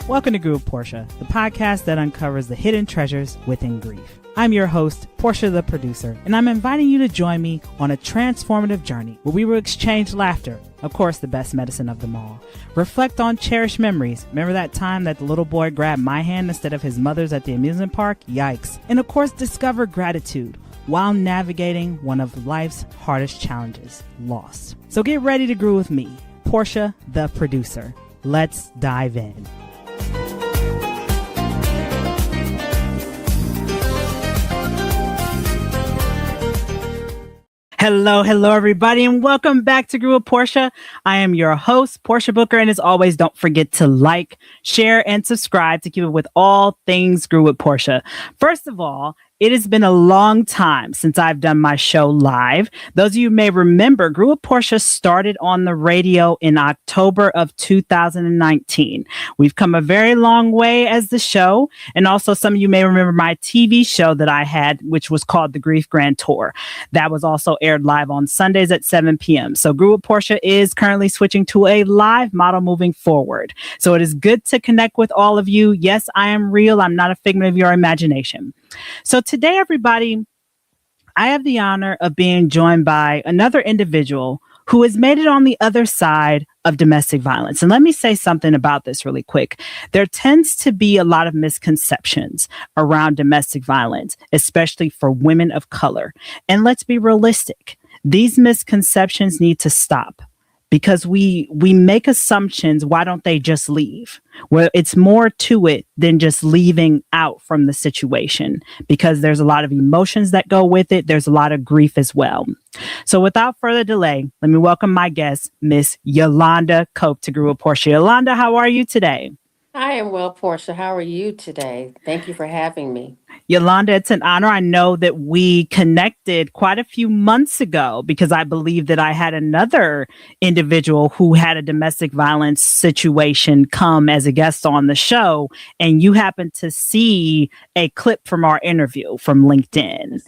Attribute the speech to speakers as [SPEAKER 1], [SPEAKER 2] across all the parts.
[SPEAKER 1] Welcome to Grieve with Portia, the podcast that uncovers the hidden treasures within grief. I'm your host, Portia the producer, and I'm inviting you to join me on a transformative journey where we will exchange laughter, of course, the best medicine of them all. Reflect on cherished memories. Remember that time that the little boy grabbed my hand instead of his mother's at the amusement park? Yikes. And of course, discover gratitude while navigating one of life's hardest challenges, loss. So get ready to groove with me, Portia the producer. Let's dive in. Hello, everybody, and welcome back to Grieve with Portia. I am your host, Portia Booker, and as always, don't forget to like, share, and subscribe to keep it with all things Grieve with Portia. First of all, it has been a long time since I've done my show live. Those of you may remember, Grieve with Portia started on the radio in October of 2019. We've come a very long way as the show. And also some of you may remember my TV show that I had, which was called The Grief Grand Tour. That was also aired live on Sundays at 7 p.m. So Grieve with Portia is currently switching to a live model moving forward. So it is good to connect with all of you. Yes, I am real. I'm not a figment of your imagination. So today, everybody, I have the honor of being joined by another individual who has made it on the other side of domestic violence. And let me say something about this really quick. There tends to be a lot of misconceptions around domestic violence, especially for women of color. And let's be realistic. These misconceptions need to stop. Because we make assumptions, why don't they just leave? Well, it's more to it than just leaving out from the situation, because there's a lot of emotions that go with it. There's a lot of grief as well. So without further delay, let me welcome my guest, Miss Yolanda Cope, to Grieve with Portia. Yolanda, how are you today?
[SPEAKER 2] I am well, Portia. How are you today? Thank you for having me.
[SPEAKER 1] Yolanda, it's an honor. I know that we connected quite a few months ago because I believe that I had another individual who had a domestic violence situation come as a guest on the show, and you happened to see a clip from our interview from LinkedIn.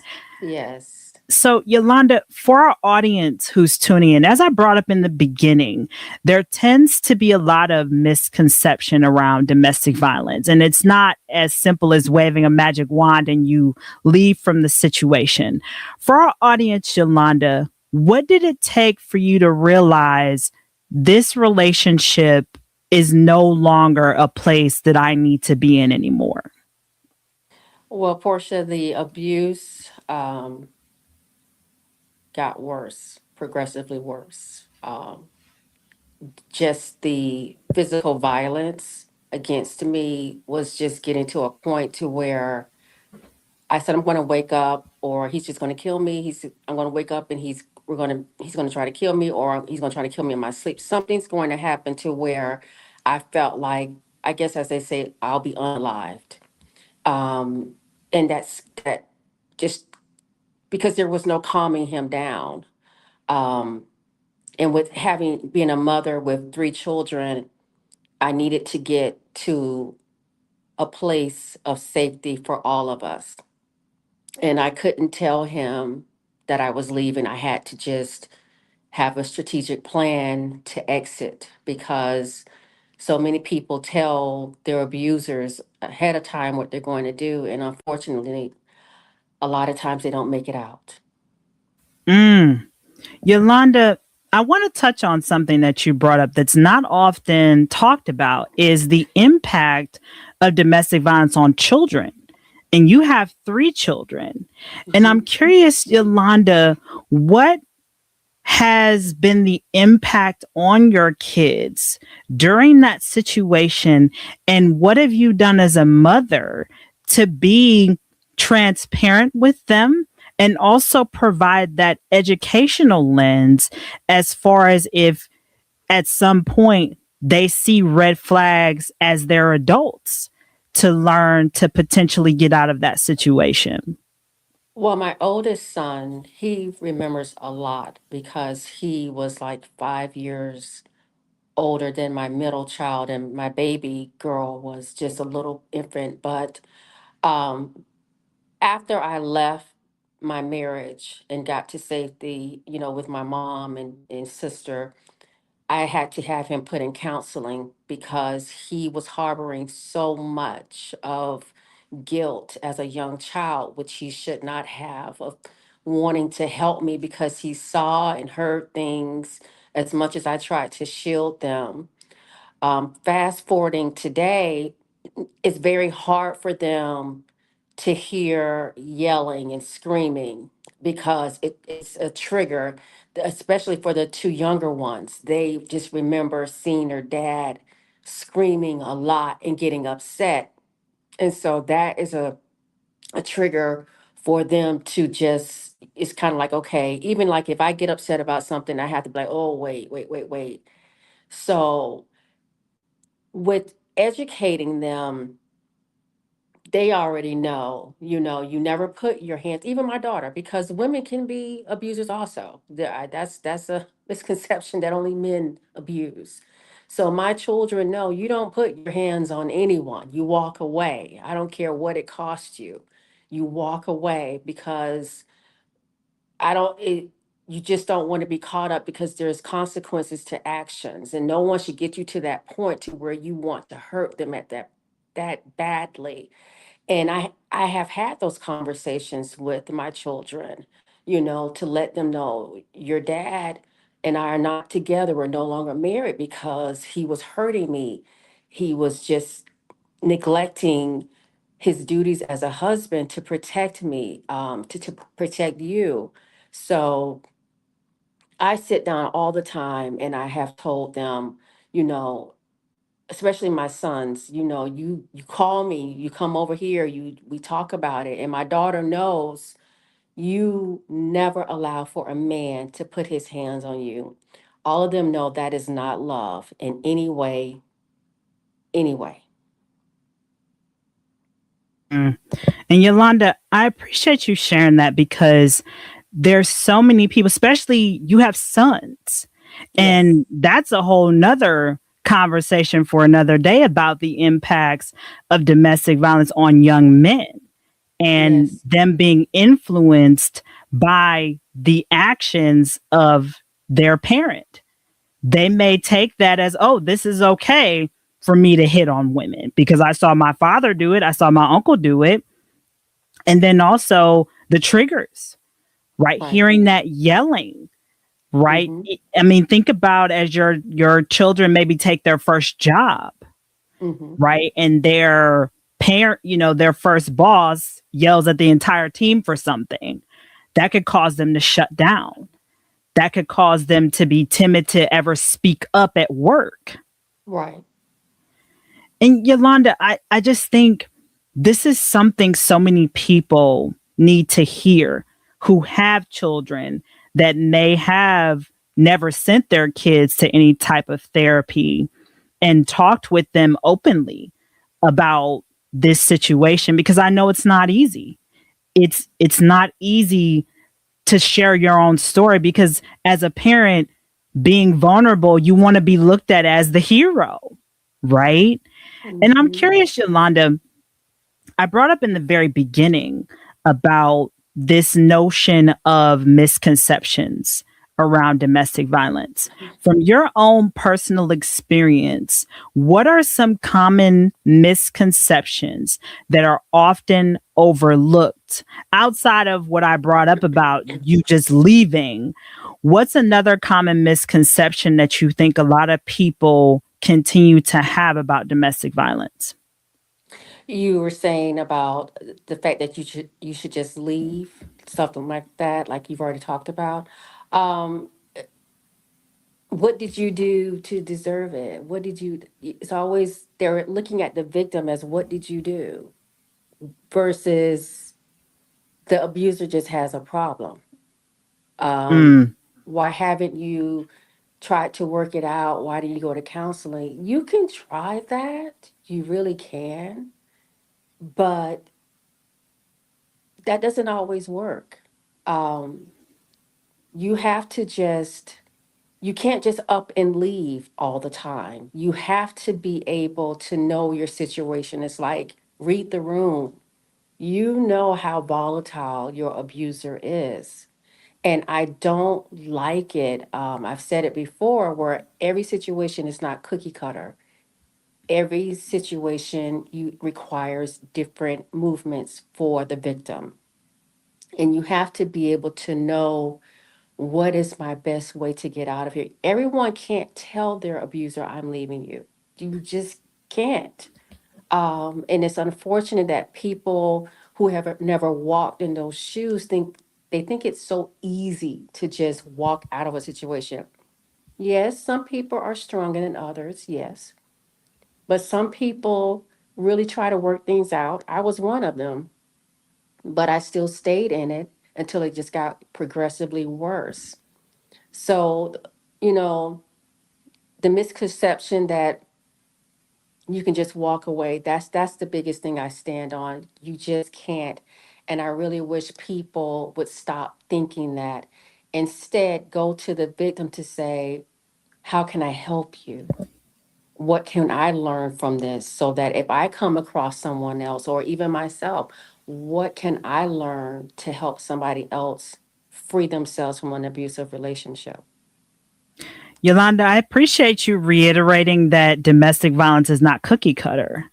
[SPEAKER 2] Yes.
[SPEAKER 1] So, Yolanda, for our audience who's tuning in, as I brought up in the beginning, there tends to be a lot of misconception around domestic violence. And it's not as simple as waving a magic wand and you leave from the situation. For our audience, Yolanda, what did it take for you to realize this relationship is no longer a place that I need to be in anymore?
[SPEAKER 2] Well, Portia, the abuse got worse, progressively worse. Just the physical violence against me was just getting to a point to where I said, I'm going to wake up, or he's just going to kill me. I'm going to wake up and he's going to try to kill me, or he's going to try to kill me in my sleep. Something's going to happen to where I felt like, I guess as they say, I'll be unalived. And that just because there was no calming him down. Um, and with being a mother with three children, I needed to get to a place of safety for all of us. And I couldn't tell him that I was leaving. I had to just have a strategic plan to exit, because so many people tell their abusers ahead of time what they're going to do. And unfortunately, a lot of times they don't make it out.
[SPEAKER 1] Yolanda, I want to touch on something that you brought up that's not often talked about, is the impact of domestic violence on children. And you have three children. And I'm curious, Yolanda, what has been the impact on your kids during that situation? And what have you done as a mother to be transparent with them and also provide that educational lens, as far as if at some point they see red flags as they're adults, to learn to potentially get out of that situation?
[SPEAKER 2] Well, my oldest son, he remembers a lot because he was like 5 years older than my middle child, and my baby girl was just a little infant. But um, after I left my marriage and got to safety, with my mom and sister, I had to have him put in counseling because he was harboring so much of guilt as a young child, which he should not have, of wanting to help me because he saw and heard things as much as I tried to shield them. Fast forwarding today, it's very hard for them to hear yelling and screaming because it's a trigger, especially for the two younger ones. They just remember seeing their dad screaming a lot and getting upset. And so that is a trigger for them to just, it's kind of like, okay, even like if I get upset about something, I have to be like, oh, wait. So with educating them, they already know, you never put your hands, even my daughter, because women can be abusers also. That's a misconception that only men abuse. So my children know you don't put your hands on anyone. You walk away. I don't care what it costs you. You walk away because I don't it, you just don't want to be caught up because there's consequences to actions, and no one should get you to that point to where you want to hurt them at that badly. And I have had those conversations with my children, to let them know your dad and I are not together. We're no longer married because he was hurting me. He was just neglecting his duties as a husband to protect me, to protect you. So I sit down all the time and I have told them, you know, especially my sons, you call me, you come over here, we talk about it. And my daughter knows you never allow for a man to put his hands on you. All of them know that is not love in any way, anyway.
[SPEAKER 1] Mm. And Yolanda, I appreciate you sharing that because there's so many people, especially you have sons,
[SPEAKER 2] Yes,
[SPEAKER 1] and that's a whole nother conversation for another day about the impacts of domestic violence on young men and
[SPEAKER 2] yes,
[SPEAKER 1] them being influenced by the actions of their parent. They may take that as, oh, this is okay for me to hit on women because I saw my father do it, I saw my uncle do it. And then also the triggers, right?
[SPEAKER 2] right.
[SPEAKER 1] Hearing that yelling, right?
[SPEAKER 2] Mm-hmm.
[SPEAKER 1] I mean, think about as your children maybe take their first job,
[SPEAKER 2] Mm-hmm.
[SPEAKER 1] right? And their parent, their first boss yells at the entire team for something. That could cause them to shut down. That could cause them to be timid to ever speak up at work.
[SPEAKER 2] Right.
[SPEAKER 1] And Yolanda, I just think this is something so many people need to hear who have children that may have never sent their kids to any type of therapy and talked with them openly about this situation because I know it's not easy. It's not easy to share your own story because as a parent being vulnerable, you want to be looked at as the hero, right? And I'm
[SPEAKER 2] Mm-hmm.
[SPEAKER 1] curious, Yolanda, I brought up in the very beginning about this notion of misconceptions around domestic violence. From your own personal experience, what are some common misconceptions that are often overlooked outside of what I brought up about you just leaving? What's another common misconception that you think a lot of people continue to have about domestic violence?
[SPEAKER 2] You were saying about the fact that you should just leave, something like that, like you've already talked about. Um, what did you do to deserve it? What did you? It's always they're looking at the victim as what did you do versus the abuser just has a problem. Um,
[SPEAKER 1] Mm,
[SPEAKER 2] why haven't you tried to work it out? Why do you go to counseling? You can try that, you really can, but that doesn't always work. Um, you have to just, you can't just up and leave all the time. You have to be able to know your situation. It's like read the room. You know how volatile your abuser is. And I don't like it. I've said it before where every situation is not cookie cutter. Every situation you requires different movements for the victim. And you have to be able to know what is my best way to get out of here. Everyone can't tell their abuser, I'm leaving you. You just can't. And it's unfortunate that people who have never walked in those shoes think it's so easy to just walk out of a situation. Yes, some people are stronger than others, yes. But some people really try to work things out. I was one of them, but I still stayed in it until it just got progressively worse. So, you know, the misconception that you can just walk away, that's the biggest thing I stand on. You just can't. And I really wish people would stop thinking that. Instead, go to the victim to say, how can I help you? What can I learn from this so that if I come across someone else or even myself, what can I learn to help somebody else free themselves from an abusive relationship?
[SPEAKER 1] Yolanda, I appreciate you reiterating that domestic violence is not cookie cutter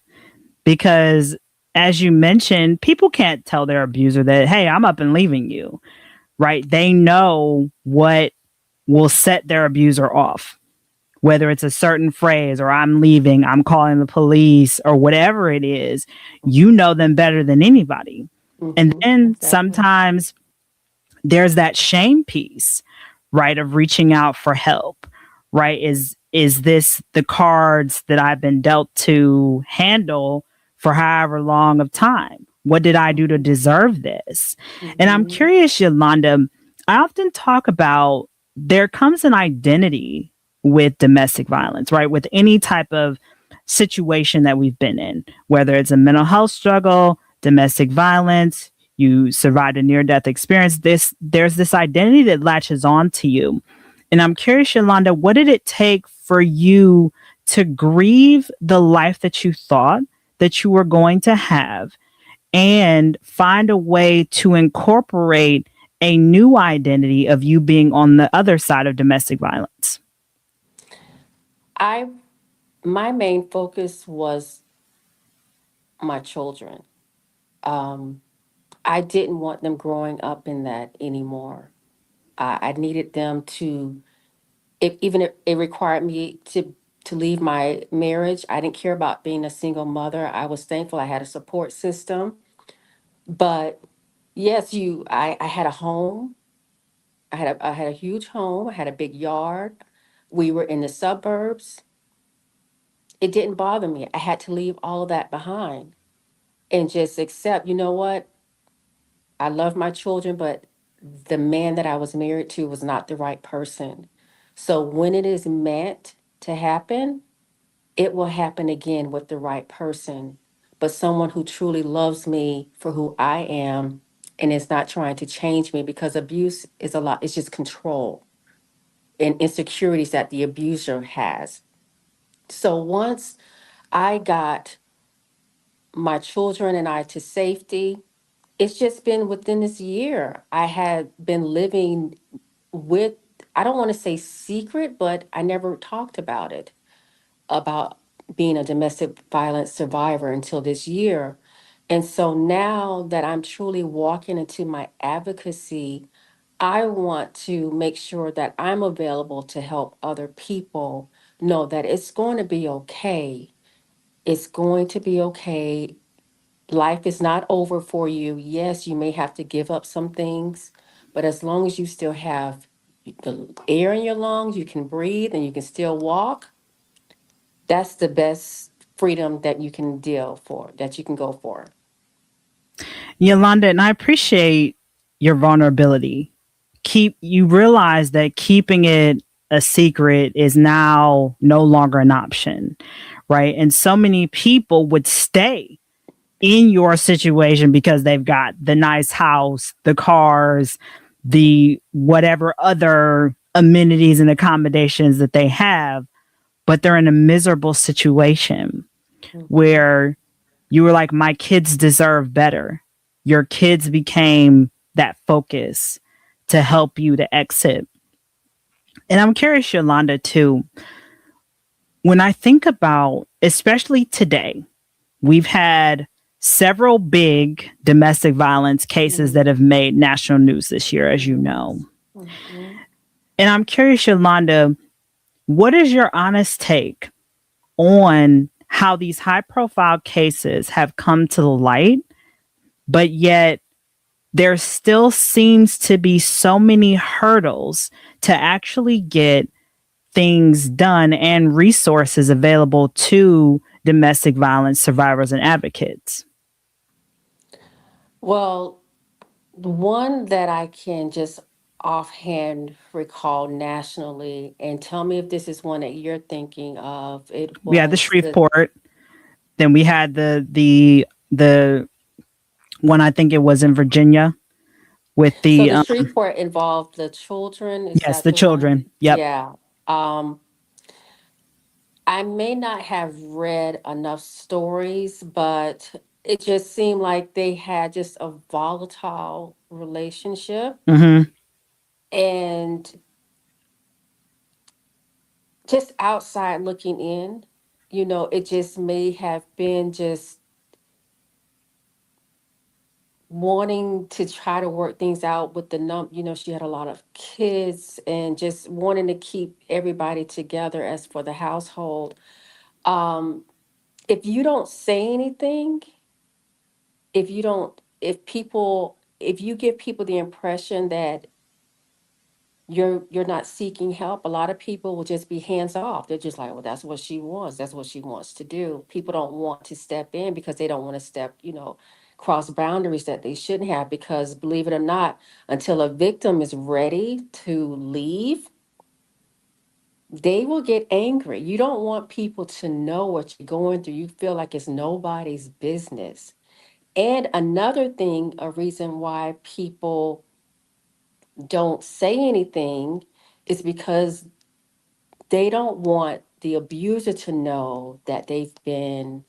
[SPEAKER 1] because, as you mentioned, people can't tell their abuser that, hey, I'm up and leaving you, right? They know what will set their abuser off, whether it's a certain phrase or I'm leaving, I'm calling the police, or whatever it is. You know them better than anybody. And then
[SPEAKER 2] Exactly.
[SPEAKER 1] sometimes there's that shame piece, right, of reaching out for help, right? Is this the cards that I've been dealt to handle for however long of time? What did I do to deserve this? And I'm
[SPEAKER 2] Hmm.
[SPEAKER 1] curious, Yolanda, I often talk about there comes an identity with domestic violence, right? With any type of situation that we've been in, whether it's a mental health struggle, domestic violence, you survived a near death experience, there's this identity that latches on to you. And I'm curious, Yolanda, what did it take for you to grieve the life that you thought that you were going to have and find a way to incorporate a new identity of you being on the other side of domestic violence?
[SPEAKER 2] I My main focus was my children. Um, I didn't want them growing up in that anymore. I needed them to, if even if it required me to leave my marriage. I didn't care about being a single mother. I was thankful I had a support system. But yes, I had a home. I had a huge home. I had a big yard. We were in the suburbs. It didn't bother me. I had to leave all of that behind and just accept, you know what? I love my children, but the man that I was married to was not the right person. So when it is meant to happen, it will happen again with the right person, but someone who truly loves me for who I am and is not trying to change me, because abuse is a lot, it's just control and insecurities that the abuser has. So once I got my children and I to safety, it's just been within this year. I had been living with, I don't want to say secret, but I never talked about being a domestic violence survivor until this year. And so now that I'm truly walking into my advocacy, I want to make sure that I'm available to help other people know that it's going to be okay. It's going to be okay. Life is not over for you. Yes, you may have to give up some things, but as long as you still have the air in your lungs, you can breathe and you can still walk, that's the best freedom that you can that you can go for.
[SPEAKER 1] Yolanda, and I appreciate your vulnerability. You realize that keeping it a secret is now no longer an option, right? And so many people would stay in your situation because they've got the nice house, the cars, the whatever other amenities and accommodations that they have, but they're in a miserable situation
[SPEAKER 2] Mhm.
[SPEAKER 1] where you were like, my kids deserve better. Your kids became that focus to help you to exit. And I'm curious, Yolanda, too, when I think about, especially today, we've had several big domestic violence cases
[SPEAKER 2] Mhm.
[SPEAKER 1] that have made national news this year, as you know.
[SPEAKER 2] Mhm.
[SPEAKER 1] And I'm curious, Yolanda, what is your honest take on how these high profile cases have come to the light, but yet there still seems to be so many hurdles to actually get things done and resources available to domestic violence survivors and advocates?
[SPEAKER 2] Well, the one that I can just offhand recall nationally, and tell me if this is one that you're thinking of, it
[SPEAKER 1] We had the
[SPEAKER 2] was the
[SPEAKER 1] Shreveport, then we had the one, I think it was in Virginia, with
[SPEAKER 2] so
[SPEAKER 1] the
[SPEAKER 2] the Shreveport involved the children. Is
[SPEAKER 1] yes,
[SPEAKER 2] that
[SPEAKER 1] the
[SPEAKER 2] the one?
[SPEAKER 1] children. Yep.
[SPEAKER 2] Yeah. Um, I may not have read enough stories, but it just seemed like they had just a volatile relationship.
[SPEAKER 1] Mm-hmm.
[SPEAKER 2] And just outside looking in, it just may have been just wanting to try to work things out with she had a lot of kids and just wanting to keep everybody together as for the household. Um, if you don't say anything, if you give people the impression that you're not seeking help, a lot of people will just be hands off. They're just like, well, that's what she wants, that's what she wants to do. People don't want to step in because they don't want to cross boundaries that they shouldn't have, because believe it or not, until a victim is ready to leave, they will get angry. You don't want people to know what you're going through. You feel like it's nobody's business. And another thing, a reason why people don't say anything is because they don't want the abuser to know that they've been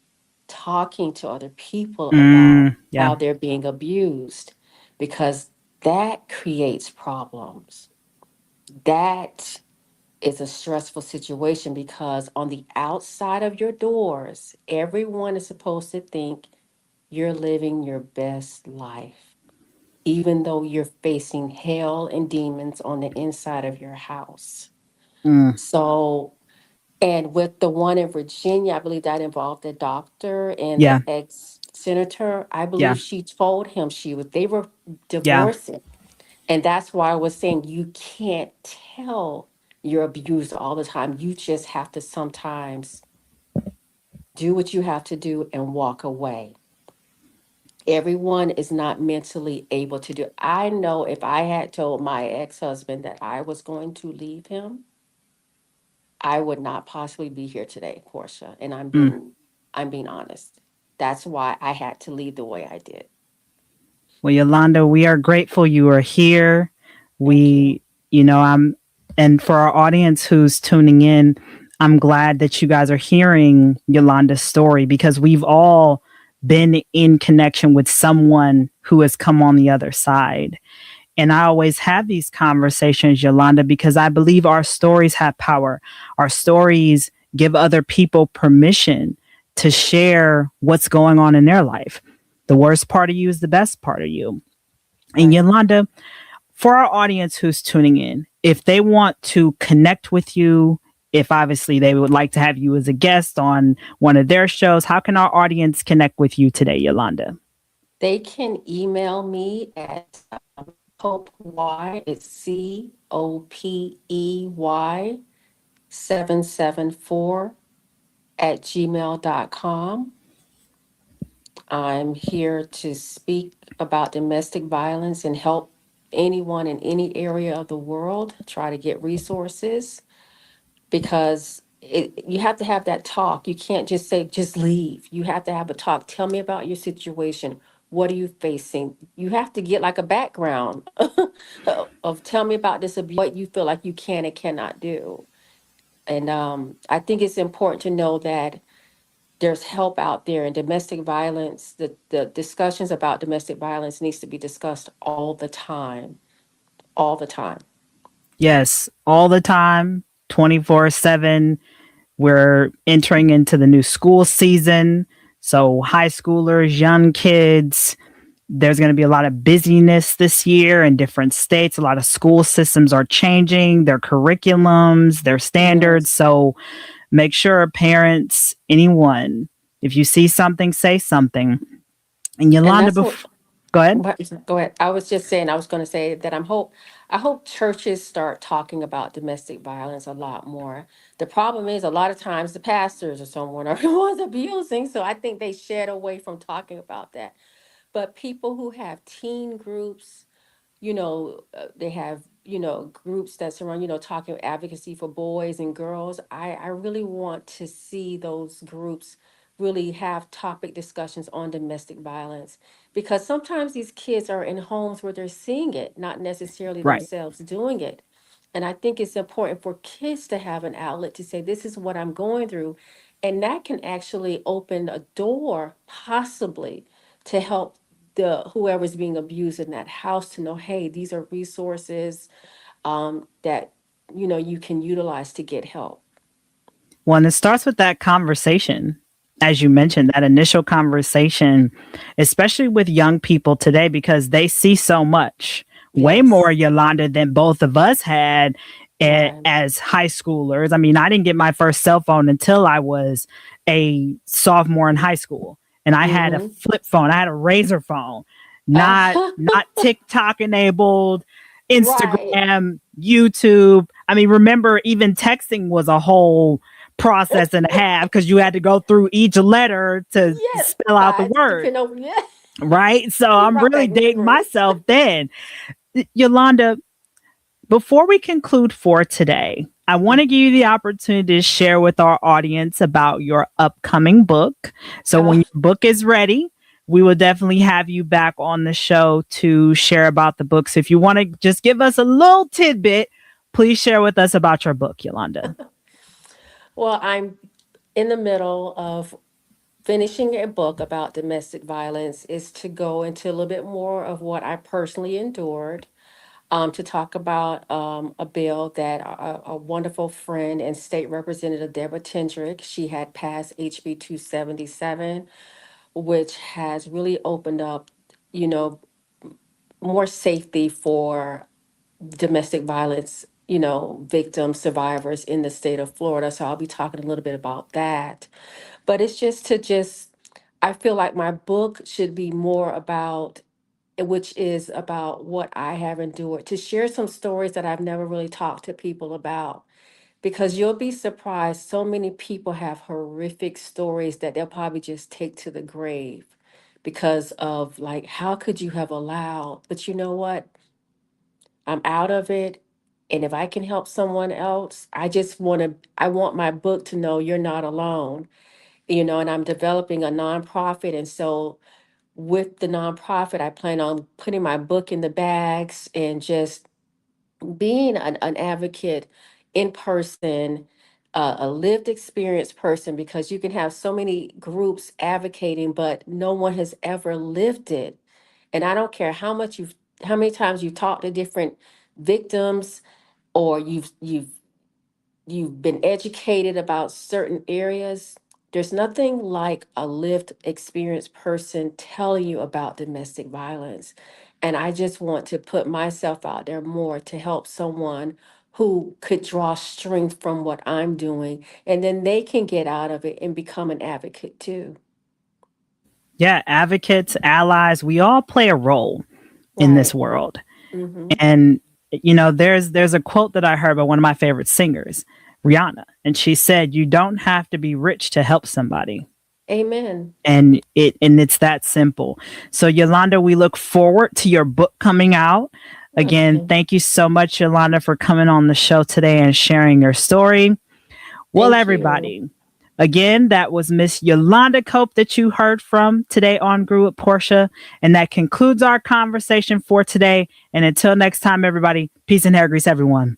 [SPEAKER 2] talking to other people about
[SPEAKER 1] Yeah.
[SPEAKER 2] how they're being abused, because that creates problems. That is a stressful situation, because on the outside of your doors, everyone is supposed to think you're living your best life, even though you're facing hell and demons on the inside of your house.
[SPEAKER 1] Mm,
[SPEAKER 2] So, and with the one in Virginia, I believe that involved the doctor and
[SPEAKER 1] yeah.
[SPEAKER 2] the ex-senator. I
[SPEAKER 1] Yeah.
[SPEAKER 2] believe she told him they were
[SPEAKER 1] Yeah.
[SPEAKER 2] divorcing. And that's why I was saying you can't tell your abuser all the time. You just have to sometimes do what you have to do and walk away. Everyone is not mentally able to do. I know if I had told my ex-husband that I was going to leave him, I would not possibly be here today, Portia. And
[SPEAKER 1] Mm.
[SPEAKER 2] I'm being honest. That's why I had to leave the way I did.
[SPEAKER 1] Well, Yolanda, we are grateful you are here.
[SPEAKER 2] Thank you.
[SPEAKER 1] We, I'm, and for our audience who's tuning in, I'm glad that you guys are hearing Yolanda's story, because we've all been in connection with someone who has come on the other side. And I always have these conversations, Yolanda, because I believe our stories have power. Our stories give other people permission to share what's going on in their life. The worst part of you is the best part of you. And
[SPEAKER 2] Right.
[SPEAKER 1] Yolanda, for our audience who's tuning in, if they want to connect with you, if obviously they would like to have you as a guest on one of their shows, how can our audience connect with you today, Yolanda?
[SPEAKER 2] They can email me at Cope Y. It's COPEY 774 at gmail.com. I'm here to speak about domestic violence and help anyone in any area of the world try to get resources, because you have to have that talk. You can't just say, just leave. You have to have a talk. Tell me about your situation. What are you facing? You have to get like a background of tell me about this abuse, what you feel like you can and cannot do. And I think it's important to know that there's help out there, and domestic violence, the discussions about domestic violence needs to be discussed all the time, all the time.
[SPEAKER 1] Yes, all the time, 24/7. We're entering into the new school season. So, high schoolers, young kids, there's going to be a lot of busyness this year in different states. A lot of school systems are changing their curriculums, their standards.
[SPEAKER 2] Yes.
[SPEAKER 1] So, make sure parents, anyone, if you see something, say something. And
[SPEAKER 2] And
[SPEAKER 1] Yolanda,
[SPEAKER 2] that's what
[SPEAKER 1] go ahead.
[SPEAKER 2] go ahead. I was just saying, I was going to say that I hope churches start talking about domestic violence a lot more. The problem is a lot of times the pastors or someone are the ones abusing, so I think they shed away from talking about that. But people who have teen groups, they have, groups that surround, talking advocacy for boys and girls. I really want to see those groups really have topic discussions on domestic violence, because sometimes these kids are in homes where they're seeing it, not necessarily
[SPEAKER 1] Right.
[SPEAKER 2] themselves doing it. And I think it's important for kids to have an outlet to say, this is what I'm going through. And that can actually open a door, possibly, to help the whoever's being abused in that house to know, hey, these are resources that you can utilize to get help.
[SPEAKER 1] Well, and it starts with that conversation, as you mentioned, that initial conversation, especially with young people today, because they see so much, way more,
[SPEAKER 2] Yes.
[SPEAKER 1] Yolanda, than both of us had
[SPEAKER 2] Right.
[SPEAKER 1] as high schoolers. I mean, I didn't get my first cell phone until I was a sophomore in high school, and I had a
[SPEAKER 2] Mm-hmm.
[SPEAKER 1] flip phone. I had a razor phone, not
[SPEAKER 2] Uh,
[SPEAKER 1] not TikTok enabled,
[SPEAKER 2] right.
[SPEAKER 1] Instagram, YouTube. I mean, remember, even texting was a whole process and a half because you had to go through each letter to
[SPEAKER 2] Yes.
[SPEAKER 1] spell out the
[SPEAKER 2] Five
[SPEAKER 1] word,
[SPEAKER 2] depend on, yeah.
[SPEAKER 1] right? So
[SPEAKER 2] You
[SPEAKER 1] I'm
[SPEAKER 2] brought
[SPEAKER 1] really
[SPEAKER 2] back
[SPEAKER 1] dating
[SPEAKER 2] memories.
[SPEAKER 1] myself then. Yolanda, before we conclude for today, I want to give
[SPEAKER 2] Mhm.
[SPEAKER 1] you the opportunity to share with our audience about your upcoming book. So when
[SPEAKER 2] Uh,
[SPEAKER 1] your book is ready, we will definitely have you back on the show to share about the book. So if you want to just give us a little tidbit, please share with us about your book, Yolanda.
[SPEAKER 2] well, I'm in the middle of finishing a book about domestic violence. Is to go into a little bit more of what I personally endured, to talk about a bill that a wonderful friend and state representative Deborah Tendrick, she had passed HB 277, which has really opened up, you know, more safety for domestic violence, victims, survivors in the state of Florida. So I'll be talking a little bit about that. But it's just I feel like my book should be more about, which is about what I have endured, to share some stories that I've never really talked to people about. Because you'll be surprised, so many people have horrific stories that they'll probably just take to the grave because of, like, how could you have allowed? But you know what? I'm out of it. And if I can help someone else, I want my book to know you're not alone, and I'm developing a nonprofit. And so with the nonprofit, I plan on putting my book in the bags and just being an advocate in person, a lived experience person, because you can have so many groups advocating, but no one has ever lived it. And I don't care how many times you've talked to different victims, or you've been educated about certain areas. There's nothing like a lived experienced person telling you about domestic violence. And I just want to put myself out there more to help someone who could draw strength from what I'm doing. And then they can get out of it and become an advocate too.
[SPEAKER 1] Yeah, advocates, allies, we all play a role in this
[SPEAKER 2] Right.
[SPEAKER 1] world.
[SPEAKER 2] Mm-hmm.
[SPEAKER 1] And there's a quote that I heard by one of my favorite singers, Rihanna, and she said, "You don't have to be rich to help somebody."
[SPEAKER 2] Amen.
[SPEAKER 1] And it's that simple. So Yolanda, we look forward to your book coming out. Again,
[SPEAKER 2] Okay.
[SPEAKER 1] thank you so much, Yolanda, for coming on the show today and sharing your story. Well,
[SPEAKER 2] Thank you.
[SPEAKER 1] everybody, again, that was Miss Yolanda Cope that you heard from today on Grew with Portia. And that concludes our conversation for today. And until next time, everybody, peace and hair grease, everyone.